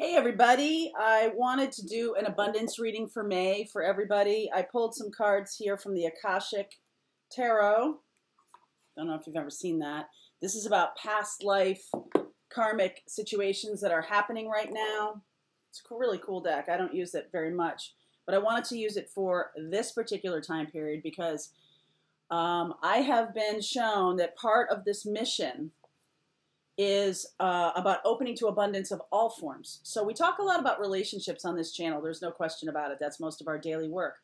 Hey everybody, I wanted to do an abundance reading for May for everybody. I pulled some cards here from the Akashic Tarot. Don't know if you've ever seen that. This is about past life karmic situations that are happening right now. It's a really cool deck. I don't use it very much, but I wanted to use it for this particular time period because I have been shown that part of this mission is about opening to abundance of all forms. So we talk a lot about relationships on this channel. There's no question about it. That's most of our daily work.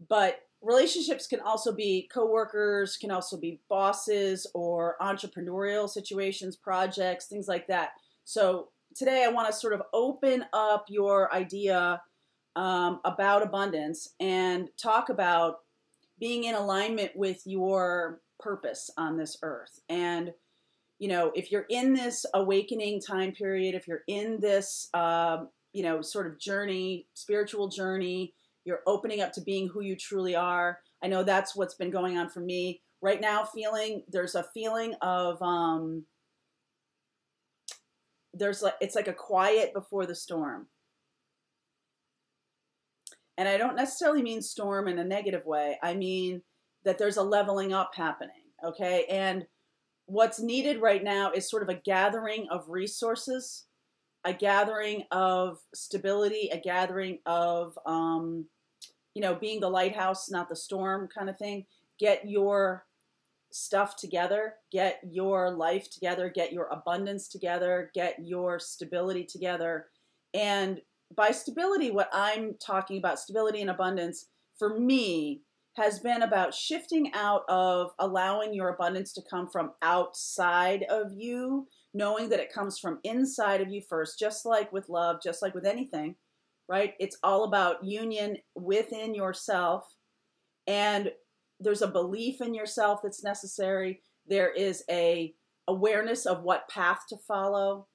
But relationships can also be coworkers, can also be bosses or entrepreneurial situations, projects, things like that. So today I want to sort of open up your idea about abundance and talk about being in alignment with your purpose on this earth. And you know, if you're in this awakening time period, if you're in this, sort of journey, spiritual journey, you're opening up to being who you truly are. I know that's what's been going on for me right now. There's a feeling of, it's like a quiet before the storm. And I don't necessarily mean storm in a negative way. I mean that there's a leveling up happening, okay? And what's needed right now is sort of a gathering of resources, a gathering of stability, a gathering of, being the lighthouse, not the storm kind of thing. Get your stuff together, get your life together, get your abundance together, get your stability together. And by stability, what I'm talking about, stability and abundance, for me, has been about shifting out of allowing your abundance to come from outside of you, knowing that it comes from inside of you first, just like with love, just like with anything, right? It's all about union within yourself. And there's a belief in yourself that's necessary. There is a awareness of what path to follow.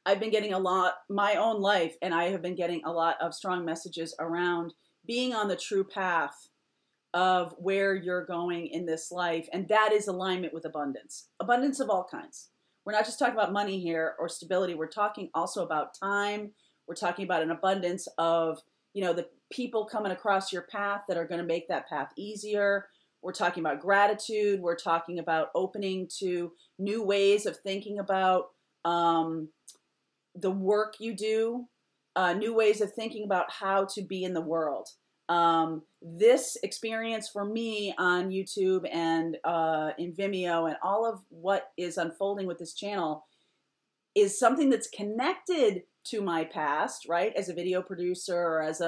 I've been getting my own life, and I have been getting a lot of strong messages around being on the true path of where you're going in this life. And that is alignment with abundance. Abundance of all kinds. We're not just talking about money here or stability. We're talking also about time. We're talking about an abundance of, the people coming across your path that are going to make that path easier. We're talking about gratitude. We're talking about opening to new ways of thinking about the work you do, new ways of thinking about how to be in the world. This experience for me on YouTube and in Vimeo and all of what is unfolding with this channel is something that's connected to my past, right? As a video producer or as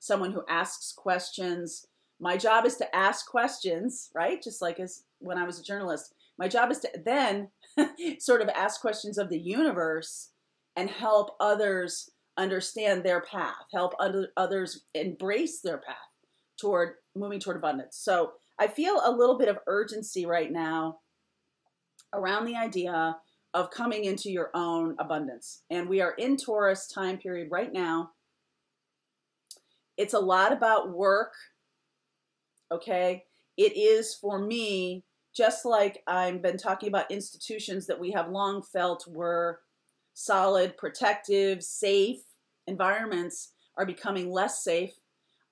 someone who asks questions. My job is to ask questions, right? Just like as when I was a journalist. My job is to then sort of ask questions of the universe and help others understand their path, help others embrace their path toward moving toward abundance. So I feel a little bit of urgency right now around the idea of coming into your own abundance. And we are in Taurus time period right now. It's a lot about work, okay? It is for me, just like I've been talking about institutions that we have long felt were solid, protective, safe environments are becoming less safe.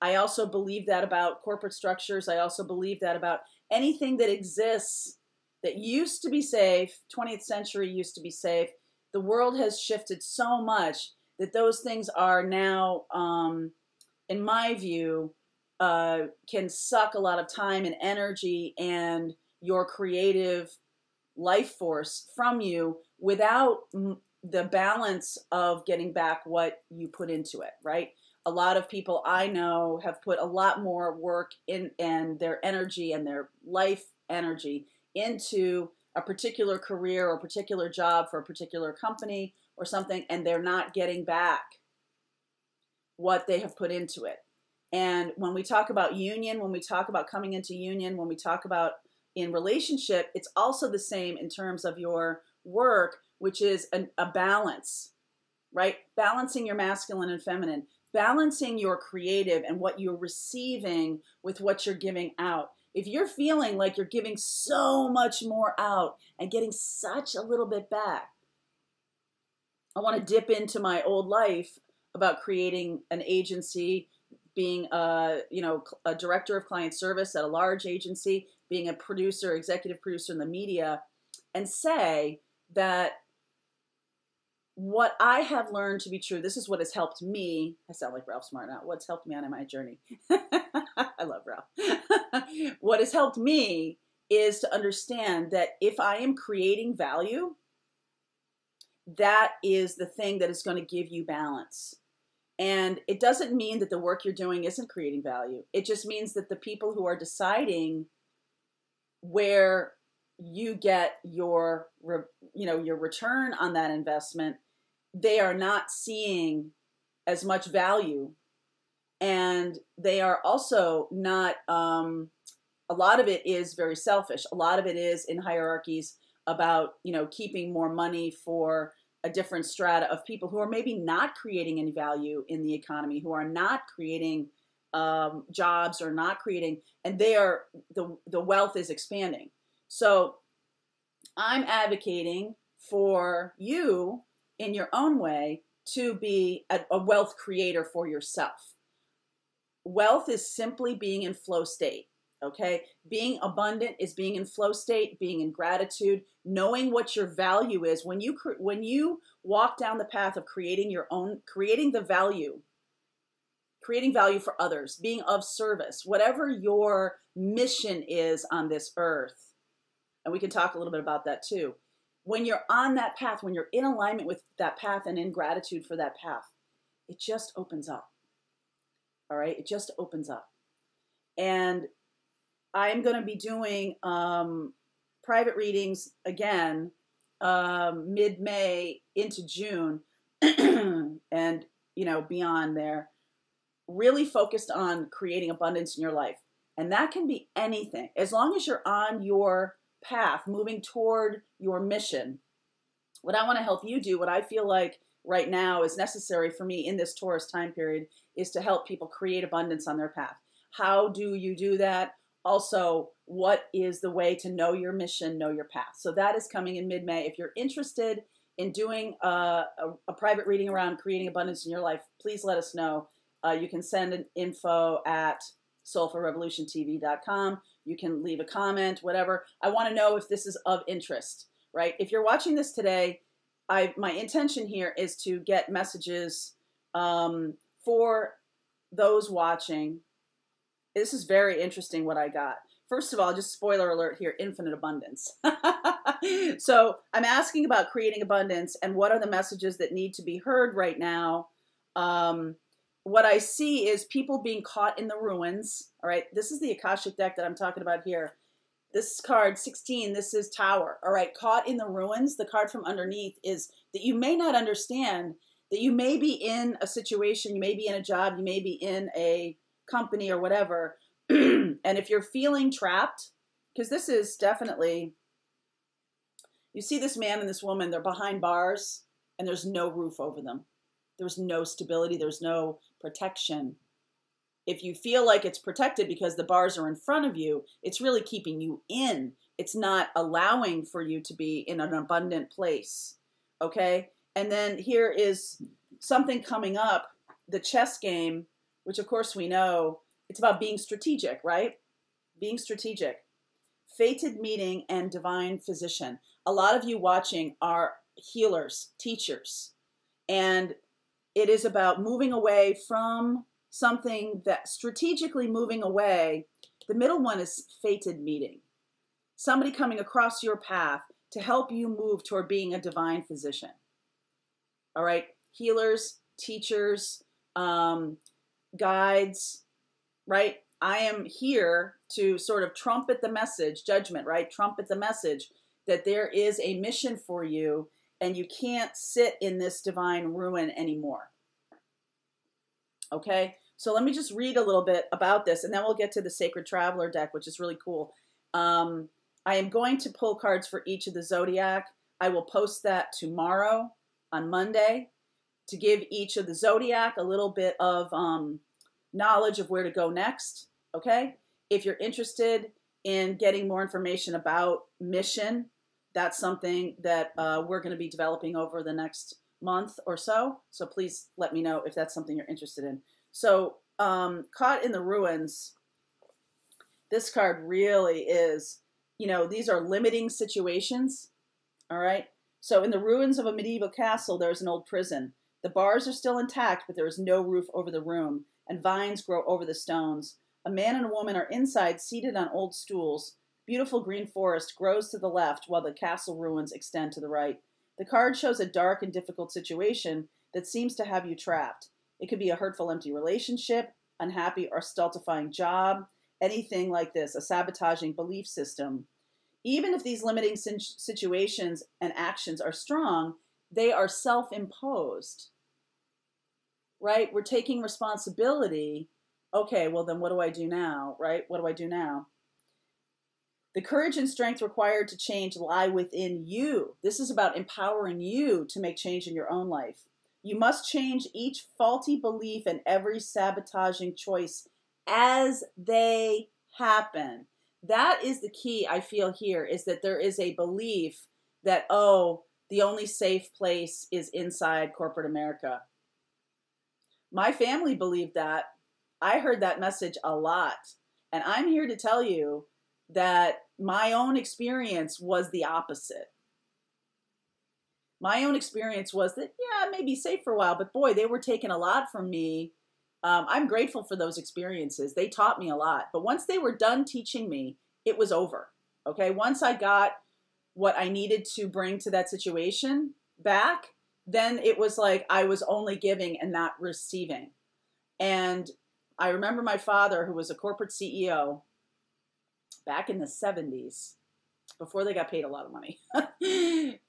I also believe that about corporate structures. I also believe that about anything that exists that used to be safe, 20th century used to be safe. The world has shifted so much that those things are now, in my view, can suck a lot of time and energy and your creative life force from you without the balance of getting back what you put into it, right? A lot of people I know have put a lot more work in and their energy and their life energy into a particular career or particular job for a particular company or something, and they're not getting back what they have put into it. And when we talk about union, when we talk about coming into union, when we talk about in relationship, it's also the same in terms of your work, which is a balance, right? Balancing your masculine and feminine, balancing your creative and what you're receiving with what you're giving out. If you're feeling like you're giving so much more out and getting such a little bit back, I want to dip into my old life about creating an agency, being a director of client service at a large agency, being a producer, executive producer in the media, and say that what I have learned to be true, this is what has helped me. I sound like Ralph Smart now. What's helped me on my journey? I love Ralph. What has helped me is to understand that if I am creating value, that is the thing that is going to give you balance. And it doesn't mean that the work you're doing isn't creating value. It just means that the people who are deciding where you get your return on that investment, they are not seeing as much value. And they are also not, a lot of it is very selfish. A lot of it is in hierarchies about, keeping more money for a different strata of people who are maybe not creating any value in the economy, who are not creating jobs or not creating, and the wealth is expanding. So I'm advocating for you in your own way to be a wealth creator for yourself. Wealth is simply being in flow state. Okay, being abundant is being in flow state, being in gratitude, knowing what your value is. When you walk down the path of creating value for others, being of service, whatever your mission is on this earth, and we can talk a little bit about that too. When you're on that path, when you're in alignment with that path and in gratitude for that path, it just opens up. All right, it just opens up. And I'm going to be doing private readings again mid-May into June and, beyond there, really focused on creating abundance in your life. And that can be anything. As long as you're on your path, moving toward your mission, what I want to help you do, what I feel like right now is necessary for me in this Taurus time period, is to help people create abundance on their path. How do you do that? Also, what is the way to know your mission, know your path? So that is coming in mid-May. If you're interested in doing a private reading around creating abundance in your life, please let us know. You can send an info at soulfulrevolutiontv.com. You can leave a comment, whatever. I want to know if this is of interest, right? If you're watching this today, my intention here is to get messages for those watching. This is very interesting what I got. First of all, just spoiler alert here, infinite abundance. So I'm asking about creating abundance and what are the messages that need to be heard right now. What I see is people being caught in the ruins. All right, this is the Akash Attack that I'm talking about here. This card 16, this is Tower. All right, caught in the ruins. The card from underneath is that you may not understand, that you may be in a situation, you may be in a job, you may be in a company or whatever, and if you're feeling trapped, because this is definitely, you see this man and this woman, they're behind bars and there's no roof over them. There's no stability, there's no protection. If you feel like it's protected because the bars are in front of you, it's really keeping you in. It's not allowing for you to be in an abundant place, okay? And then here is something coming up, the chess game, which of course we know, it's about being strategic, right? Being strategic. Fated meeting and divine physician. A lot of you watching are healers, teachers, and it is about moving away from something that strategically moving away. The middle one is fated meeting. Somebody coming across your path to help you move toward being a divine physician. All right, healers, teachers, guides, right? I am here to sort of trumpet the message, judgment, right? Trumpet the message that there is a mission for you and you can't sit in this divine ruin anymore. Okay, so let me just read a little bit about this and then we'll get to the Sacred Traveler deck, which is really cool. I am going to pull cards for each of the zodiac. I will post that tomorrow on Monday to give each of the zodiac a little bit of knowledge of where to go next, okay? If you're interested in getting more information about mission, that's something that we're going to be developing over the next month or so. So please let me know if that's something you're interested in. So caught in the ruins, this card really is, you know, these are limiting situations. All right. So in the ruins of a medieval castle, there's an old prison. The bars are still intact, but there is no roof over the room, and vines grow over the stones. A man and a woman are inside, seated on old stools. Beautiful green forest grows to the left, while the castle ruins extend to the right. The card shows a dark and difficult situation that seems to have you trapped. It could be a hurtful, empty relationship, unhappy or stultifying job, anything like this, a sabotaging belief system. Even if these limiting situations and actions are strong, they are self-imposed, right? We're taking responsibility. Okay, well then what do I do now, right? What do I do now? The courage and strength required to change lie within you. This is about empowering you to make change in your own life. You must change each faulty belief and every sabotaging choice as they happen. That is the key, I feel here, is that there is a belief that, oh, the only safe place is inside corporate America. My family believed that. I heard that message a lot. And I'm here to tell you that my own experience was the opposite. My own experience was that, yeah, it may be safe for a while, but boy, they were taking a lot from me. I'm grateful for those experiences. They taught me a lot. But once they were done teaching me, it was over. Okay, once I got what I needed to bring to that situation back, then it was like I was only giving and not receiving. And I remember my father, who was a corporate CEO back in the 70s, before they got paid a lot of money,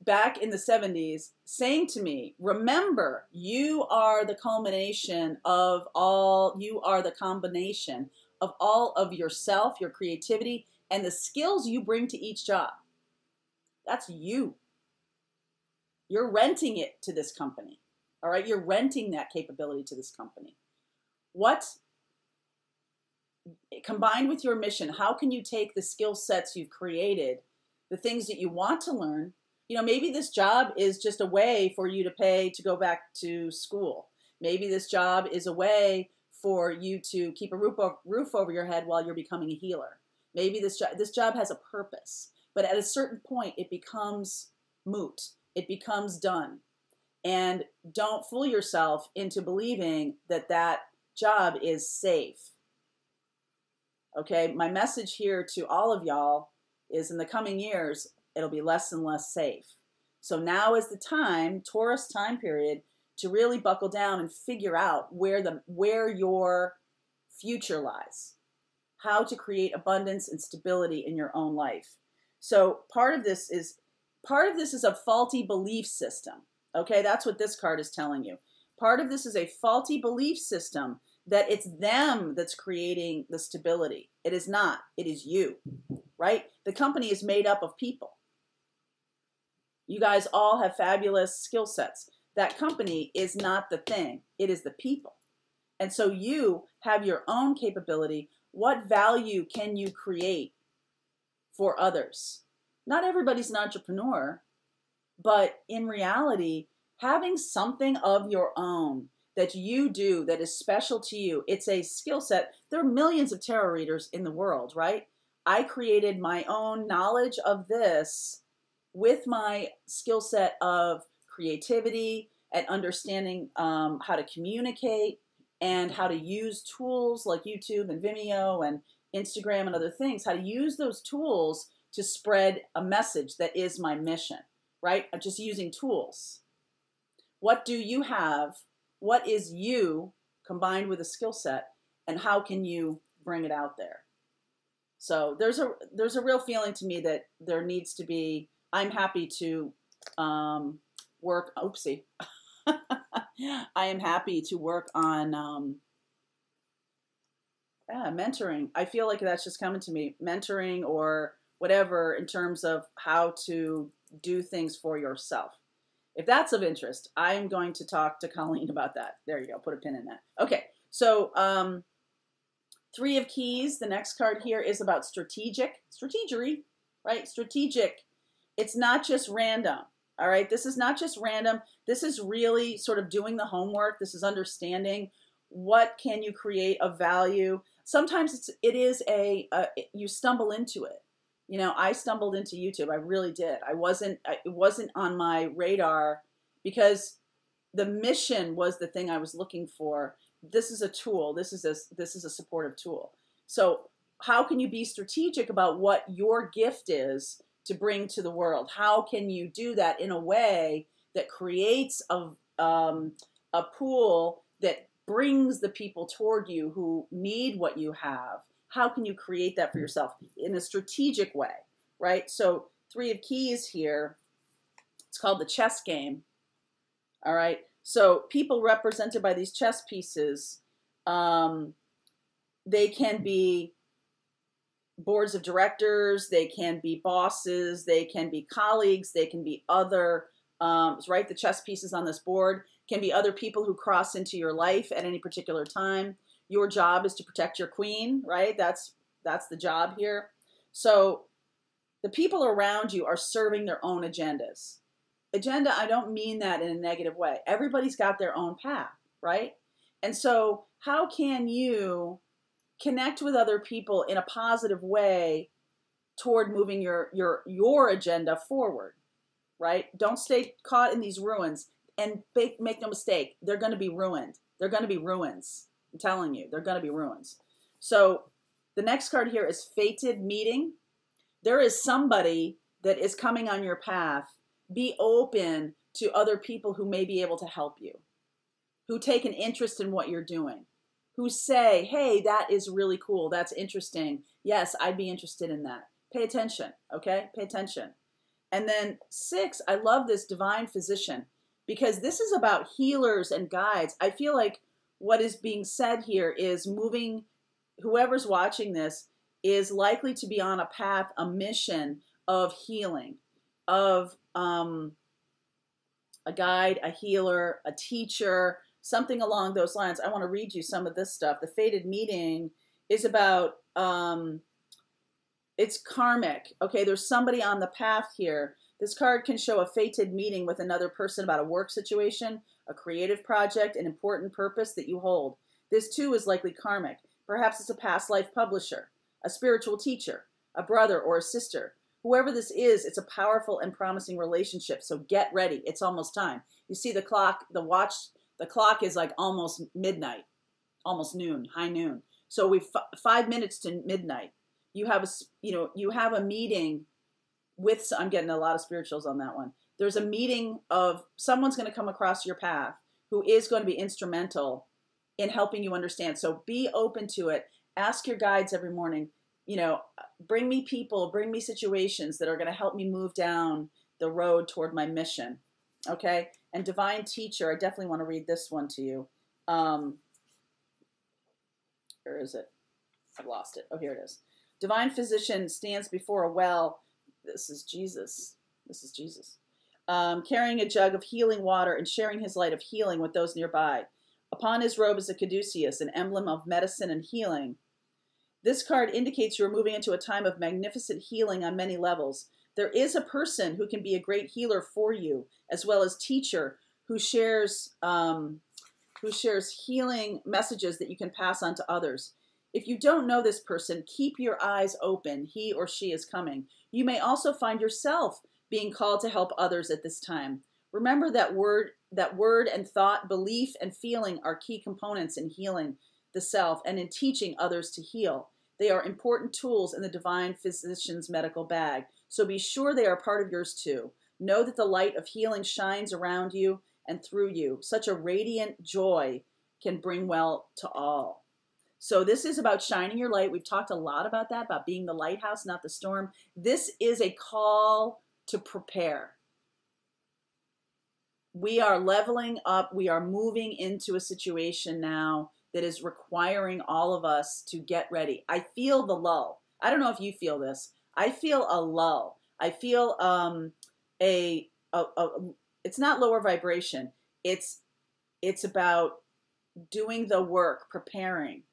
back in the 70s, saying to me, remember, you are the culmination of all, you are the combination of all of yourself, your creativity, and the skills you bring to each job. That's you. You're renting it to this company. All right, you're renting that capability to this company. What, combined with your mission, how can you take the skill sets you've created, the things that you want to learn? You know, maybe this job is just a way for you to pay to go back to school. Maybe this job is a way for you to keep a roof over your head while you're becoming a healer. Maybe this job has a purpose, but at a certain point it becomes moot. It becomes done. And don't fool yourself into believing that that job is safe. Okay, my message here to all of y'all is in the coming years, it'll be less and less safe. So now is the time, Taurus time period, to really buckle down and figure out where your future lies, how to create abundance and stability in your own life. So part of this is a faulty belief system. Okay, that's what this card is telling you. Part of this is a faulty belief system that it's them that's creating the stability. It is not. It is you, right? The company is made up of people. You guys all have fabulous skill sets. That company is not the thing. It is the people. And so you have your own capability. What value can you create for others? Not everybody's an entrepreneur, but in reality, having something of your own that you do that is special to you, it's a skill set. There are millions of tarot readers in the world, right? I created my own knowledge of this with my skill set of creativity and understanding how to communicate and how to use tools like YouTube and Vimeo and Instagram and other things, how to use those tools to spread a message that is my mission, right? I'm just using tools. What do you have? What is you combined with a skill set, and how can you bring it out there? So there's a real feeling to me that there needs to be, I'm happy to work, oopsie. I am happy to work on mentoring. I feel like that's just coming to me, mentoring or whatever in terms of how to do things for yourself. If that's of interest, I'm going to talk to Colleen about that. There you go. Put a pin in that. Okay. So 3 of Keys. The next card here is about strategery, right? Strategic. It's not just random. All right. This is not just random. This is really sort of doing the homework. This is understanding what can you create of value. Sometimes it is you stumble into it. You know, I stumbled into YouTube. I really did. It wasn't on my radar because the mission was the thing I was looking for. This is a tool. This is a supportive tool. So how can you be strategic about what your gift is to bring to the world? How can you do that in a way that creates a pool that brings the people toward you who need what you have? How can you create that for yourself in a strategic way, right? So 3 of Keys here, it's called the chess game, all right? So people represented by these chess pieces, they can be boards of directors, they can be bosses, they can be colleagues, they can be other, right? The chess pieces on this board can be other people who cross into your life at any particular time. Your job is to protect your queen, right? That's the job here. So the people around you are serving their own agendas. Agenda, I don't mean that in a negative way. Everybody's got their own path, right? And so how can you connect with other people in a positive way toward moving your agenda forward, right? Don't stay caught in these ruins, and make no mistake, they're going to be ruined. They're going to be ruins. I'm telling you, they're going to be ruins. So the next card here is Fated Meeting. There is somebody that is coming on your path. Be open to other people who may be able to help you, who take an interest in what you're doing, who say, hey, that is really cool. That's interesting. Yes, I'd be interested in that. Pay attention, okay? Pay attention. And then 6, I love this Divine Physician, because this is about healers and guides. I feel like what is being said here is moving, whoever's watching this is likely to be on a path, a mission of healing, of a guide, a healer, a teacher, something along those lines. I want to read you some of this stuff. The Fated Meeting is about, it's karmic. Okay, there's somebody on the path here. This card can show a fated meeting with another person about a work situation, a creative project, an important purpose that you hold. This too is likely karmic. Perhaps it's a past life publisher, a spiritual teacher, a brother or a sister. Whoever this is, it's a powerful and promising relationship. So get ready. It's almost time. You see the clock, the watch, the clock is like almost midnight, almost noon, high noon. So we've 5 minutes to midnight. You have a meeting with, I'm getting a lot of spirituals on that one. There's a meeting of someone's going to come across your path who is going to be instrumental in helping you understand. So be open to it. Ask your guides every morning, bring me people, bring me situations that are going to help me move down the road toward my mission. Okay. And Divine Teacher, I definitely want to read this one to you. Where is it? I've lost it. Oh, here it is. Divine Physician stands before a well. This is Jesus. This is Jesus. Carrying a jug of healing water and sharing his light of healing with those nearby. Upon his robe is a caduceus, an emblem of medicine and healing. This card indicates you are moving into a time of magnificent healing on many levels. There is a person who can be a great healer for you, as well as teacher who shares healing messages that you can pass on to others. If you don't know this person, keep your eyes open. He or she is coming. You may also find yourself being called to help others at this time. Remember that word and thought, belief, and feeling are key components in healing the self and in teaching others to heal. They are important tools in the Divine Physician's medical bag, so be sure they are part of yours too. Know that the light of healing shines around you and through you. Such a radiant joy can bring well to all. So this is about shining your light. We've talked a lot about that, about being the lighthouse, not the storm. This is a call to prepare. We are leveling up. We are moving into a situation now that is requiring all of us to get ready. I feel the lull. I don't know if you feel this. I feel a lull. I feel it's not lower vibration. It's about doing the work, preparing.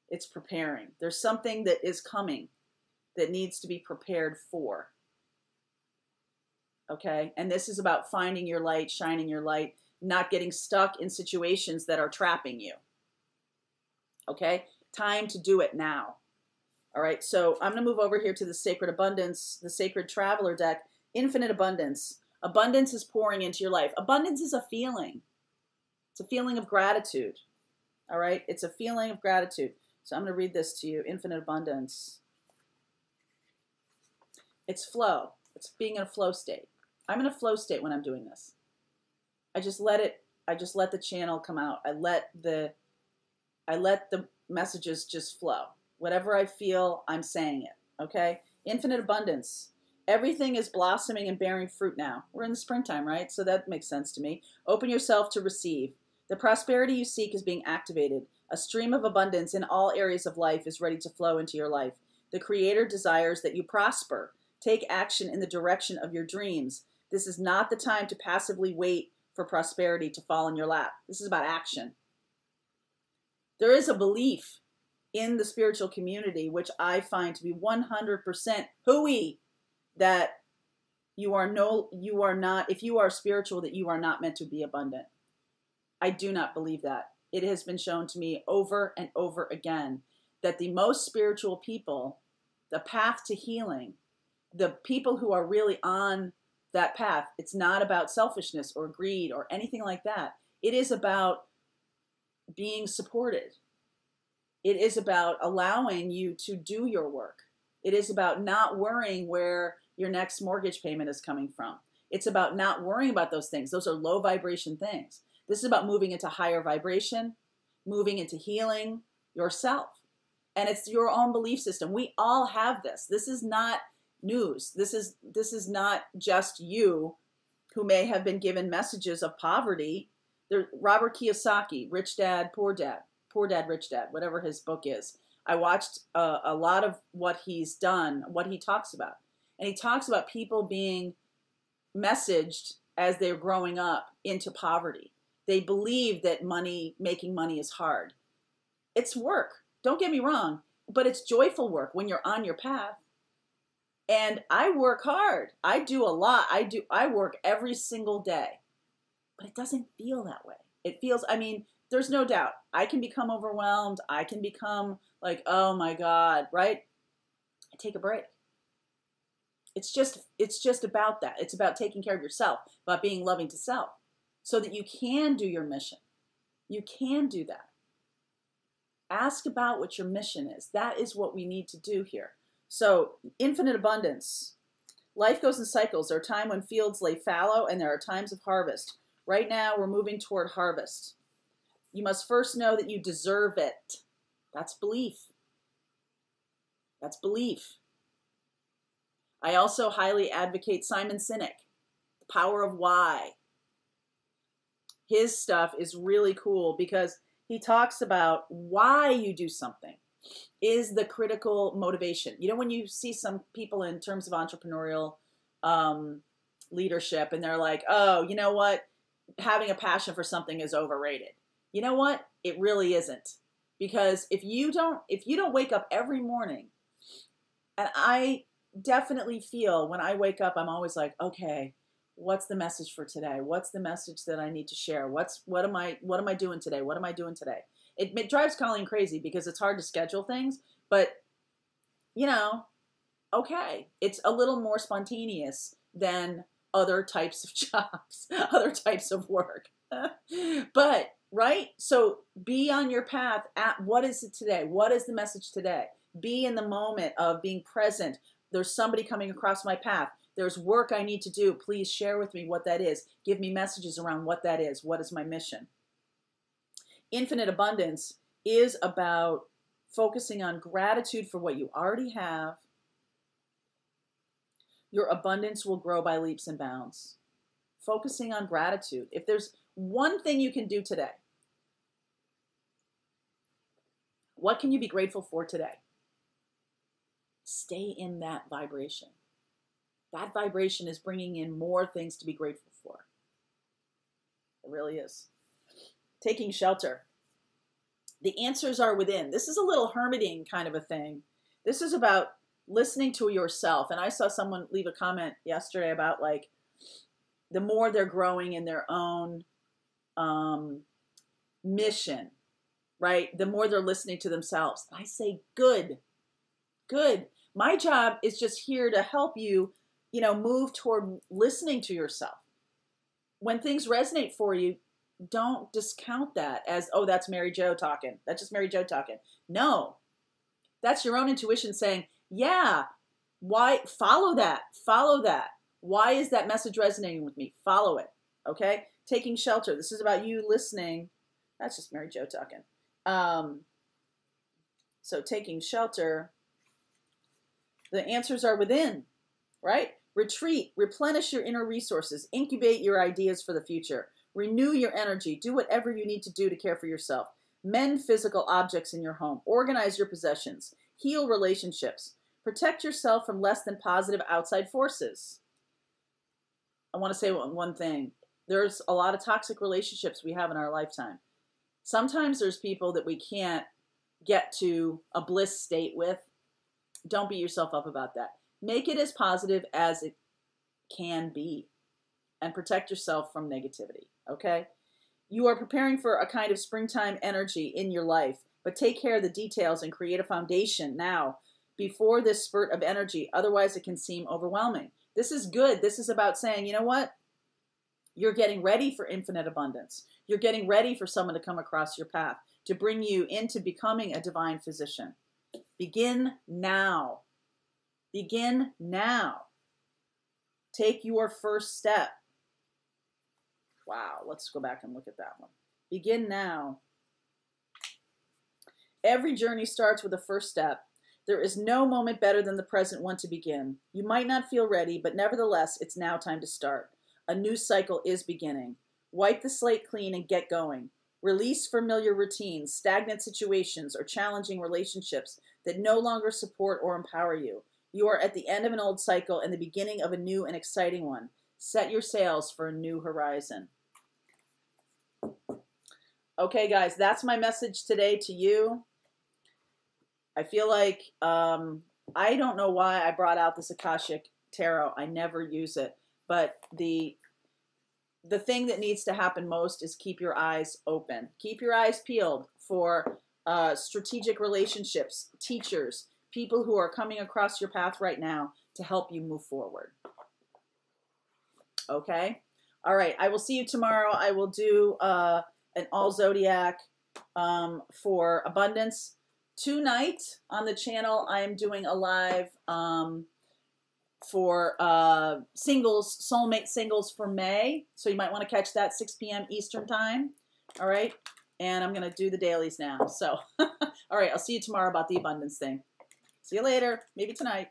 It's preparing. There's something that is coming that needs to be prepared for. Okay. And this is about finding your light, shining your light, not getting stuck in situations that are trapping you. Okay. Time to do it now. All right. So I'm going to move over here to the Sacred Abundance, the Sacred Traveler deck, Infinite Abundance. Abundance is pouring into your life. Abundance is a feeling. It's a feeling of gratitude. All right. It's a feeling of gratitude. So I'm going to read this to you. Infinite Abundance. It's flow. It's being in a flow state. I'm in a flow state when I'm doing this. I just let the channel come out. I let the messages just flow. Whatever I feel, I'm saying it. Okay? Infinite abundance. Everything is blossoming and bearing fruit now. We're in the springtime, right? So that makes sense to me. Open yourself to receive. The prosperity you seek is being activated. A stream of abundance in all areas of life is ready to flow into your life. The Creator desires that you prosper. Take action in the direction of your dreams. This is not the time to passively wait for prosperity to fall in your lap. This is about action. There is a belief in the spiritual community, which I find to be 100% hooey, that you are not, if you are spiritual, that you are not meant to be abundant. I do not believe that. It has been shown to me over and over again that the most spiritual people, the path to healing, the people who are really on that path, it's not about selfishness or greed or anything like that. It is about being supported. It is about allowing you to do your work. It is about not worrying where your next mortgage payment is coming from. It's about not worrying about those things. Those are low vibration things. This is about moving into higher vibration, moving into healing yourself. And it's your own belief system. We all have this. This is not news. This is not just you who may have been given messages of poverty. Robert Kiyosaki, Rich Dad, Poor Dad, Rich Dad, whatever his book is. I watched a lot of what he's done, what he talks about. And he talks about people being messaged as they're growing up into poverty. They believe that making money is hard. It's work. Don't get me wrong, but it's joyful work when you're on your path. And I work hard. I do a lot. I work every single day, but it doesn't feel that way. It feels, there's no doubt I can become overwhelmed. I can become like, oh my God, right? I take a break. It's just about that. It's about taking care of yourself, about being loving to self so that you can do your mission. You can do that. Ask about what your mission is. That is what we need to do here. So, infinite abundance. Life goes in cycles. There are times when fields lay fallow and there are times of harvest. Right now, we're moving toward harvest. You must first know that you deserve it. That's belief. That's belief. I also highly advocate Simon Sinek, The Power of Why. His stuff is really cool because he talks about why you do something is the critical motivation. You know, when you see some people in terms of entrepreneurial leadership and they're like, oh, you know what? Having a passion for something is overrated. You know what? It really isn't. Because if you don't wake up every morning, and I definitely feel when I wake up, I'm always like, okay, what's the message for today? What's the message that I need to share? What am I doing today? What am I doing today? It drives Colleen crazy because it's hard to schedule things, but okay, it's a little more spontaneous than other types of jobs, other types of work. But right? So be on your path at what is it today? What is the message today? Be in the moment of being present. There's somebody coming across my path. There's work I need to do. Please share with me what that is. Give me messages around what that is. What is my mission? Infinite abundance is about focusing on gratitude for what you already have. Your abundance will grow by leaps and bounds. Focusing on gratitude. If there's one thing you can do today, what can you be grateful for today? Stay in that vibration. That vibration is bringing in more things to be grateful for. It really is. Taking shelter. The answers are within. This is a little hermiting kind of a thing. This is about listening to yourself. And I saw someone leave a comment yesterday about like, the more they're growing in their own mission, right? The more they're listening to themselves. I say, good, good. My job is just here to help you, you know, move toward listening to yourself. When things resonate for you, don't discount that as, oh, that's Mary Jo talking. That's just Mary Jo talking. No, that's your own intuition saying, yeah, why? Follow that. Follow that. Why is that message resonating with me? Follow it. Okay? Taking shelter. This is about you listening. That's just Mary Jo talking. So taking shelter, the answers are within, right? Retreat, replenish your inner resources, incubate your ideas for the future, renew your energy, do whatever you need to do to care for yourself, mend physical objects in your home, organize your possessions, heal relationships, protect yourself from less than positive outside forces. I want to say one thing. There's a lot of toxic relationships we have in our lifetime. Sometimes there's people that we can't get to a bliss state with. Don't beat yourself up about that. Make it as positive as it can be and protect yourself from negativity, okay? You are preparing for a kind of springtime energy in your life, but take care of the details and create a foundation now before this spurt of energy. Otherwise, it can seem overwhelming. This is good. This is about saying, you know what? You're getting ready for infinite abundance. You're getting ready for someone to come across your path, to bring you into becoming a divine physician. Begin now. Begin now. Take your first step. Wow, let's go back and look at that one. Begin now. Every journey starts with a first step. There is no moment better than the present one to begin. You might not feel ready, but nevertheless, it's now time to start. A new cycle is beginning. Wipe the slate clean and get going. Release familiar routines, stagnant situations, or challenging relationships that no longer support or empower you. You are at the end of an old cycle and the beginning of a new and exciting one. Set your sails for a new horizon. Okay, guys, that's my message today to you. I feel like, I don't know why I brought out this Akashic Tarot. I never use it. But the thing that needs to happen most is keep your eyes open. Keep your eyes peeled for strategic relationships, teachers, people who are coming across your path right now to help you move forward. Okay? All right. I will see you tomorrow. I will do an all zodiac for abundance. Tonight on the channel, I am doing a live for singles, soulmate singles for May. So you might want to catch that 6 p.m. Eastern time. All right. And I'm going to do the dailies now. So, all right. I'll see you tomorrow about the abundance thing. See you later. Maybe tonight.